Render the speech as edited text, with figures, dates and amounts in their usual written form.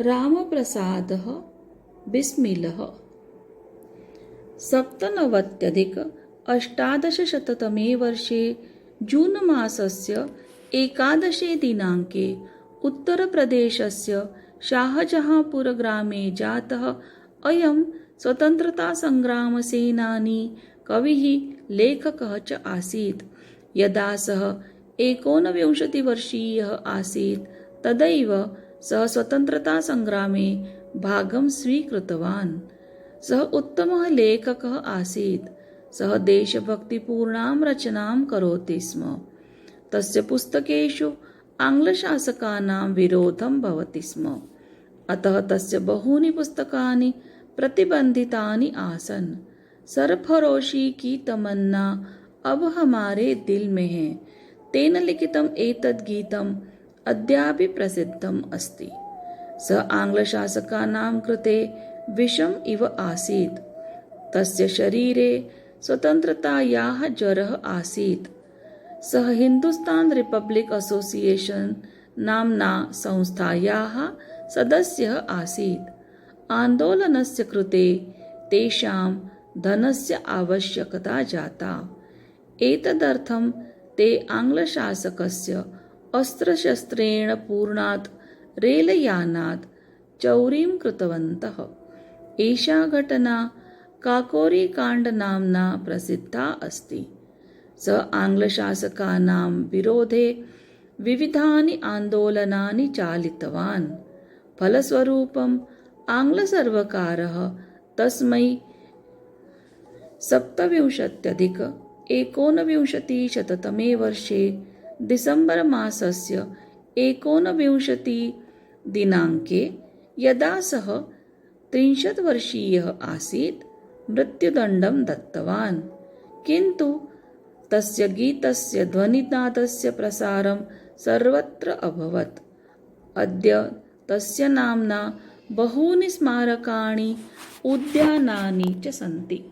रामप्रसादः बिस्मिलः। 97-अष्टादशशततमे वर्षे जून् मासस्य 11 दिनाङ्के उत्तरप्रदेशस्य शाहजहाँपुरग्रामे जातः अयं स्वतन्त्रतासङ्ग्रामसेनानी, कविः, लेखकः च आसीत्। यदा सः 19-वर्षीयः आसीत् तदैव सः स्वतन्त्रतासङ्ग्रामे भागं स्वीकृतवान्। सः उत्तमः लेखकः आसीत्। सः देशभक्तिपूर्णां रचनां करोति स्म। तस्य पुस्तकेषु आङ्ग्लशासकानां विरोधं भवति स्म। अतः तस्य बहूनि पुस्तकानि प्रतिबन्धितानि आसन्। सरफरोशी की तमन्ना अब हमारे दिल में है, तेन लिखितम् एतद् गीतम् अद्यापि प्रसिद्धम् अस्ति। सः आङ्ग्लशासकानां कृते विषम् इव आसीत्। तस्य शरीरे स्वतन्त्रतायाः ज्वरः आसीत्। सः हिन्दुस्तान् रिपब्लिक् असोसियेशन् नाम्ना संस्थायाः सदस्यः आसीत्। आन्दोलनस्य कृते तेषां धनस्य आवश्यकता जाता। एतदर्थं ते आङ्ग्लशासकस्य अस्त्रशस्त्रेण पूर्णात् रेलयानात् चौर्यं कृतवन्तः। एषा घटना काकोरीकाण्ड नाम्ना प्रसिद्धा अस्ति। सः आङ्ग्लशासकानां विरोधे विविधानि आन्दोलनानि चालितवान्। फलस्वरूपम् आङ्ग्लसर्वकारः तस्मै 17-19-शततमे वर्षे डिसेम्बर् मासस्य 19 दिनाङ्के, यदा सः 30 वर्षीयः आसीत्, मृत्युदण्डं दत्तवान्। किन्तु तस्य गीतस्य ध्वनिनादस्य प्रसारं सर्वत्र अभवत्। अद्य तस्य नाम्ना बहूनि स्मारकाणि, उद्यानानि च सन्ति।